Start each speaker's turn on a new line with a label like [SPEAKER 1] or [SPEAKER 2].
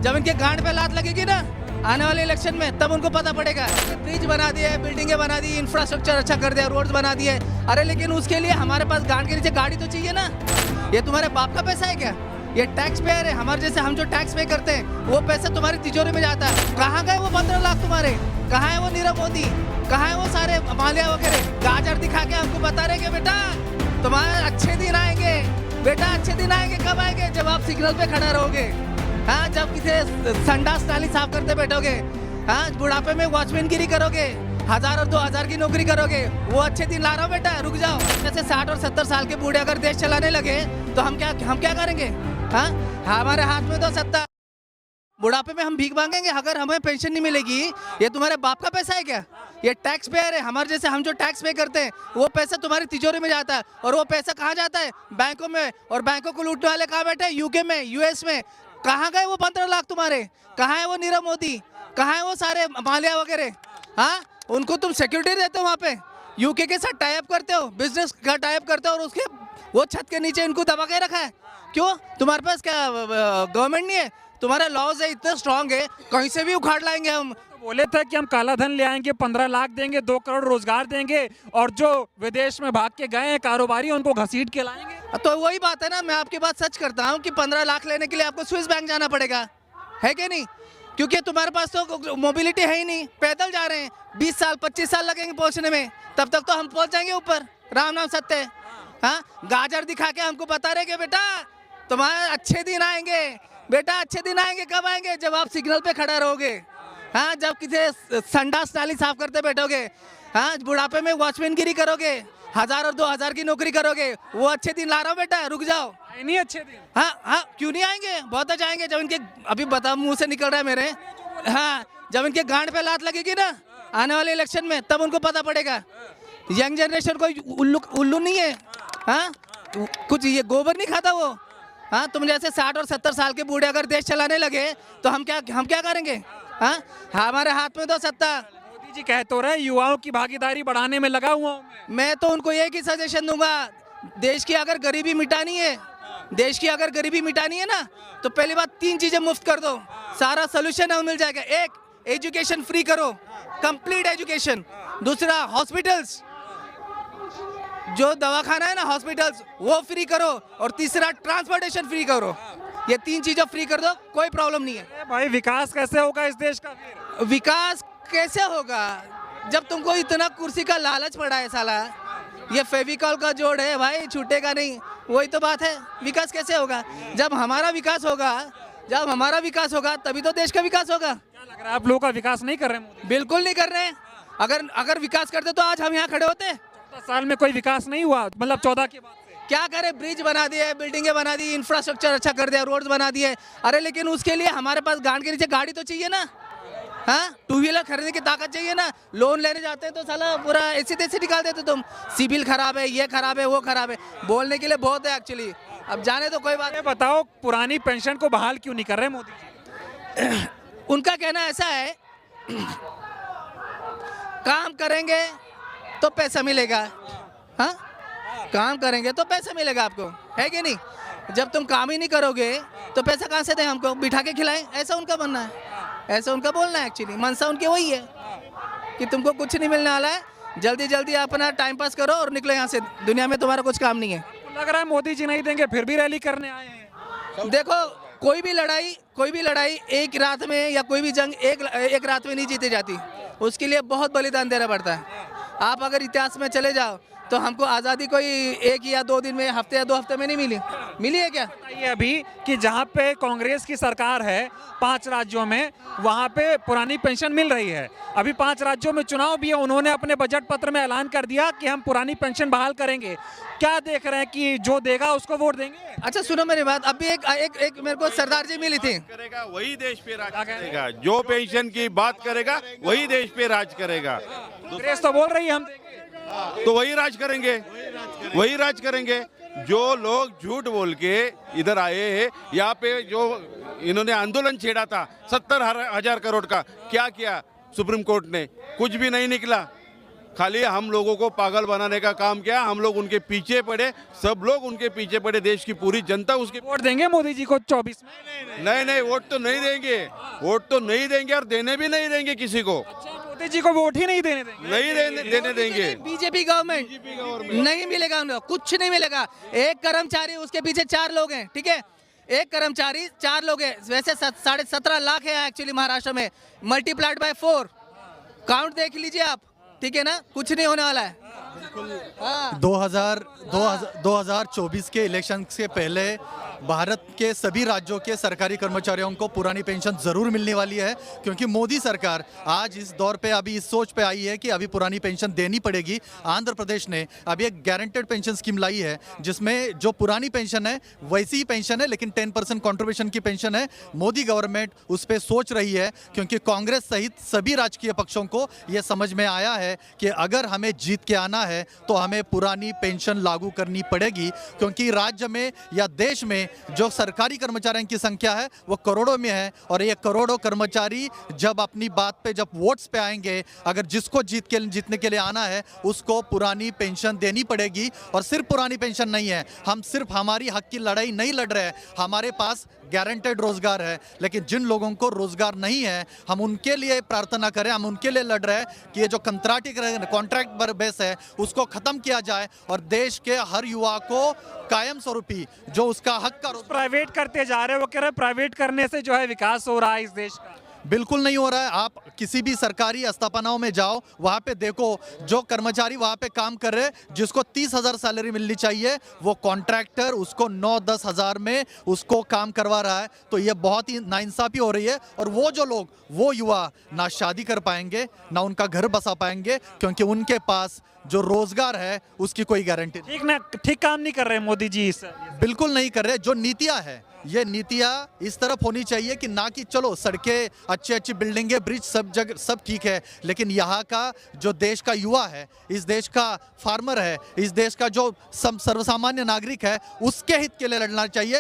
[SPEAKER 1] जब इनके गांड पे लात लगेगी ना आने वाले इलेक्शन में, तब उनको पता पड़ेगा। ब्रिज बना दिए, बिल्डिंगे बना दी, इंफ्रास्ट्रक्चर अच्छा कर दिया, रोड्स बना दिए। अरे लेकिन उसके लिए हमारे पास गांड के नीचे गाड़ी तो चाहिए ना। ये तुम्हारे बाप का पैसा है क्या? ये टैक्स पेयर है। हमारे जैसे हम जो टैक्स पे करते हैं वो पैसा तुम्हारी तिजोरी में जाता है। कहाँ गए वो 15 लाख तुम्हारे? कहाँ है वो नीरव मोदी? कहाँ है वो सारे माल्या वगैरह? गाजर दिखा के हमको बता रहे कि बेटा तुम्हारे अच्छे दिन आएंगे, बेटा अच्छे दिन आएंगे। कब आएंगे? जब आप सिग्नल पे खड़ा रहोगे, हाँ, जब किसी संडास नाली साफ करते बैठोगे, हाँ, बुढ़ापे में वॉचमैनगिरी करोगे, 1000 और 2000 की नौकरी करोगे, वो अच्छे दिन ला रहा हूँ बेटा, रुक जाओ। जैसे 60 और 70 साल के बूढ़े अगर देश चलाने लगे तो हम क्या करेंगे? हाँ, हमारे हाथ में तो सत्ता। बुढ़ापे में हम भीख मांगेंगे अगर हमें पेंशन नहीं मिलेगी? ये तुम्हारे बाप का पैसा है क्या? ये टैक्स पेयर है। हमारे जैसे हम जो टैक्स पे करते हैं वो पैसा तुम्हारी तिजोरी में जाता है। और वो पैसा कहाँ जाता है? बैंकों में। और बैंकों को लूटने वाले कहाँ बैठे? यूके में, यूएस में। कहाँ गए वो 15 लाख तुम्हारे? कहाँ है वो नीरव मोदी? कहाँ है वो सारे माल्या वगैरह? हाँ, उनको तुम सिक्योरिटी देते हो वहाँ पे, यूके के साथ टाई अप करते हो, बिजनेस का टाई अप करते हो, और उसके वो छत के नीचे इनको दबा के रखा है। क्यों? तुम्हारे पास क्या गवर्नमेंट नहीं है? तुम्हारा लॉज है इतना स्ट्रांग है, कहीं से भी उखाड़ लाएंगे हम।
[SPEAKER 2] तो बोले थे कि हम काला धन ले आएंगे, 15 लाख देंगे, 2 करोड़ रोजगार देंगे, और जो विदेश में भाग के गए हैं कारोबारी उनको घसीट के लाएंगे।
[SPEAKER 1] तो वही बात है ना, मैं आपकी बात सच करता हूँ कि 15 लाख लेने के लिए आपको स्विस बैंक जाना पड़ेगा, है कि नहीं? क्योंकि तुम्हारे पास तो मोबिलिटी है ही नहीं, पैदल जा रहे हैं। 20 साल 25 साल लगेंगे पहुंचने में, तब तक तो हम पहुंच जाएंगे ऊपर। राम नाम सत्य है। हाँ, गाजर दिखा के हमको बता रहे कि बेटा तुम्हारे अच्छे दिन आएंगे, बेटा अच्छे दिन आएंगे। कब आएंगे? जब आप सिग्नल पे खड़ा रहोगे, हाँ, जब किसी संडास नाली साफ करते बैठोगे, हाँ, बुढ़ापे में वॉचमैनगिरी करोगे, 1000 और 2000 की नौकरी करोगे, वो अच्छे दिन ला रहा हूँ बेटा, रुक जाओ।
[SPEAKER 2] नहीं अच्छे दिन।
[SPEAKER 1] हाँ हाँ, क्यों नहीं आएंगे? बहुत अच्छा आएंगे। जब इनके अभी बता मुंह से निकल रहा है मेरे, हाँ, जब इनके गांड पे लात लगेगी ना आने वाले इलेक्शन में, तब उनको पता पड़ेगा। यंग जनरेशन कोई उल्लू नहीं है। हाँ, कुछ ये गोबर नहीं खाता वो। हाँ, तुम जैसे 60 और 70 साल के बूढ़े अगर देश चलाने लगे तो हम क्या करेंगे? हाँ, हमारे हाथ में तो सत्ता।
[SPEAKER 2] मोदी जी कह तो रहे युवाओं की भागीदारी बढ़ाने में लगा हुआ हूं
[SPEAKER 1] मैं तो उनको एक ही सजेशन दूंगा, देश की अगर गरीबी मिटानी है, देश की अगर गरीबी मिटानी है ना, तो पहली बात 3 चीजें मुफ्त कर दो, सारा सोल्यूशन है मिल जाएगा। एक, एजुकेशन फ्री करो, कंप्लीट एजुकेशन। दूसरा, हॉस्पिटल्स, जो दवाखाना है ना, हॉस्पिटल्स वो फ्री करो। और तीसरा, ट्रांसपोर्टेशन फ्री करो। ये 3 चीजें फ्री कर दो, कोई प्रॉब्लम नहीं है।
[SPEAKER 2] भाई विकास कैसे होगा इस देश का? फिर
[SPEAKER 1] विकास कैसे होगा जब तुमको इतना कुर्सी का लालच पड़ा है साला? ये फेविकॉल का जोड़ है भाई, छूटेगा नहीं। वही तो बात है, विकास कैसे होगा? जब हमारा विकास होगा तभी तो देश का विकास होगा।
[SPEAKER 2] क्या लग रहा है आप लोगों का विकास नहीं कर रहे मोदी?
[SPEAKER 1] बिल्कुल नहीं कर रहे हैं। अगर विकास करते तो आज हम यहाँ खड़े होते।
[SPEAKER 2] 14 साल में कोई विकास नहीं हुआ, मतलब 14 के बाद से।
[SPEAKER 1] क्या करे? ब्रिज बना दिए, बिल्डिंगे बना दी, इंफ्रास्ट्रक्चर अच्छा कर दिया, रोड्स बना दिए। अरे लेकिन उसके लिए हमारे पास गांड के नीचे गाड़ी तो चाहिए ना। हाँ, 2 व्हीलर खरीदने की ताकत चाहिए ना। लोन लेने जाते हैं तो साला पूरा ऐसी तैसी निकाल देते तुम। सिविल खराब है, ये खराब है, वो खराब है। बोलने के लिए बहुत है एक्चुअली। अब जाने तो कोई बात।
[SPEAKER 2] बताओ, पुरानी पेंशन को बहाल क्यों नहीं कर रहे मोदी जी?
[SPEAKER 1] उनका कहना ऐसा है, काम करेंगे तो पैसा मिलेगा। हाँ, काम करेंगे तो पैसा मिलेगा आपको, है कि नहीं? जब तुम काम ही नहीं करोगे तो पैसा कहाँ से दें हमको? बिठा के खिलाएं, ऐसा उनका बनना है, ऐसा उनका बोलना है। एक्चुअली मनसा उनके वही है कि तुमको कुछ नहीं मिलने वाला है, जल्दी जल्दी अपना टाइम पास करो और निकलो यहाँ से, दुनिया में तुम्हारा कुछ काम नहीं है।
[SPEAKER 2] लग रहा है मोदी जी नहीं देंगे, फिर भी रैली करने आए हैं।
[SPEAKER 1] देखो, कोई भी लड़ाई एक रात में, या कोई भी जंग एक रात में नहीं जीती जाती। उसके लिए बहुत बलिदान देना पड़ता है। आप अगर इतिहास में चले जाओ तो हमको आज़ादी कोई 1 या 2 दिन में, हफ्ते या 2 हफ्ते में नहीं मिली है क्या?
[SPEAKER 2] बताइए अभी कि जहाँ पे कांग्रेस की सरकार है 5 राज्यों में, वहाँ पे पुरानी पेंशन मिल रही है। अभी 5 राज्यों में चुनाव भी है, उन्होंने अपने बजट पत्र में ऐलान कर दिया कि हम पुरानी पेंशन बहाल करेंगे। क्या देख रहे हैं कि जो देगा उसको वोट देंगे?
[SPEAKER 1] अच्छा सुनो मेरी बात, अभी एक मेरे को सरदार जी मिली थी।
[SPEAKER 3] करेगा वही देश पे राज करेगा, जो पेंशन की बात करेगा वही देश पे राज करेगा।
[SPEAKER 2] कांग्रेस तो बोल रही है हम देंगे,
[SPEAKER 3] तो वही राज करेंगे। जो लोग झूठ बोल के इधर आए हैं, यहाँ पे जो इन्होंने आंदोलन छेड़ा था 70,000 करोड़ का, क्या किया सुप्रीम कोर्ट ने? कुछ भी नहीं निकला। खाली हम लोगों को पागल बनाने का काम किया। हम लोग उनके पीछे पड़े, सब लोग उनके पीछे पड़े, देश की पूरी जनता उसके।
[SPEAKER 2] वोट देंगे मोदी जी को 24 में?
[SPEAKER 3] नहीं नहीं, वोट तो नहीं देंगे, वोट तो नहीं देंगे और देने भी नहीं देंगे किसी को।
[SPEAKER 2] अच्छा, मोदी जी को वोट ही नहीं देने देंगे?
[SPEAKER 3] नहीं देने देंगे।
[SPEAKER 1] बीजेपी गवर्नमेंट नहीं मिलेगा, हम लोग कुछ नहीं मिलेगा। एक कर्मचारी, उसके पीछे 4 लोग हैं, ठीक है, एक कर्मचारी 4 लोग हैं। वैसे 17.5 लाख है एक्चुअली महाराष्ट्र में, मल्टीप्लाइड बाय 4, काउंट देख लीजिए आप, ठीक है ना, कुछ नहीं होने वाला है। हाँ।
[SPEAKER 4] 2024 के इलेक्शन से पहले भारत के सभी राज्यों के सरकारी कर्मचारियों को पुरानी पेंशन जरूर मिलने वाली है, क्योंकि मोदी सरकार आज इस दौर पे अभी इस सोच पे आई है कि अभी पुरानी पेंशन देनी पड़ेगी। आंध्र प्रदेश ने अभी एक गारंटेड पेंशन स्कीम लाई है, जिसमें जो पुरानी पेंशन है वैसी ही पेंशन है, लेकिन 10% कॉन्ट्रीब्यूशन की पेंशन है। मोदी गवर्नमेंट उस पर सोच रही है, क्योंकि कांग्रेस सहित सभी राजकीय पक्षों को यह समझ में आया है कि अगर हमें जीत के आना है तो हमें पुरानी पेंशन लागू करनी पड़ेगी, क्योंकि राज्य में या देश में जो सरकारी कर्मचारियों की संख्या है वो करोड़ों में है। और ये करोड़ों कर्मचारी जब अपनी बात पे, जब वोट्स पे आएंगे, अगर जिसको जीतने के लिए आना है उसको पुरानी पेंशन देनी पड़ेगी। और सिर्फ पुरानी पेंशन नहीं है, हम सिर्फ हमारी हक की लड़ाई नहीं लड़ रहे हैं, हमारे पास गारंटेड रोजगार है, लेकिन जिन लोगों को रोजगार नहीं है हम उनके लिए प्रार्थना करें, हम उनके लिए लड़ रहे हैं कि ये जो कॉन्ट्रैक्ट बेस है उसको खत्म किया जाए और देश के हर युवा को कायम स्वरूपी जो उसका हक का
[SPEAKER 2] प्राइवेट करते जा रहे हैं, वो कह रहे हैं प्राइवेट करने से जो है विकास हो रहा है इस देश का।
[SPEAKER 4] बिल्कुल नहीं हो रहा है। आप किसी भी सरकारी स्थापनाओं में जाओ, वहाँ पे देखो जो कर्मचारी वहाँ पे काम कर रहे हैं, जिसको 30,000 सैलरी मिलनी चाहिए, वो कॉन्ट्रैक्टर उसको 9-10 हज़ार में उसको काम करवा रहा है। तो ये बहुत ही नाइंसाफी हो रही है। और वो जो लोग, वो युवा ना शादी कर पाएंगे, ना उनका घर बसा पाएंगे, क्योंकि उनके पास जो रोजगार है उसकी कोई गारंटी नहीं।
[SPEAKER 2] ठीक काम नहीं कर रहे मोदी जी इस।
[SPEAKER 4] बिल्कुल नहीं कर रहे। जो नीतियां है, ये नीतियां इस तरफ होनी चाहिए कि ना कि चलो सड़कें, अच्छी अच्छी बिल्डिंगें, ब्रिज सब जगह सब ठीक है, लेकिन यहाँ का जो देश का युवा है, इस देश का फार्मर है, इस देश का जो सर्वसामान्य नागरिक है, उसके हित के लिए लड़ना चाहिए।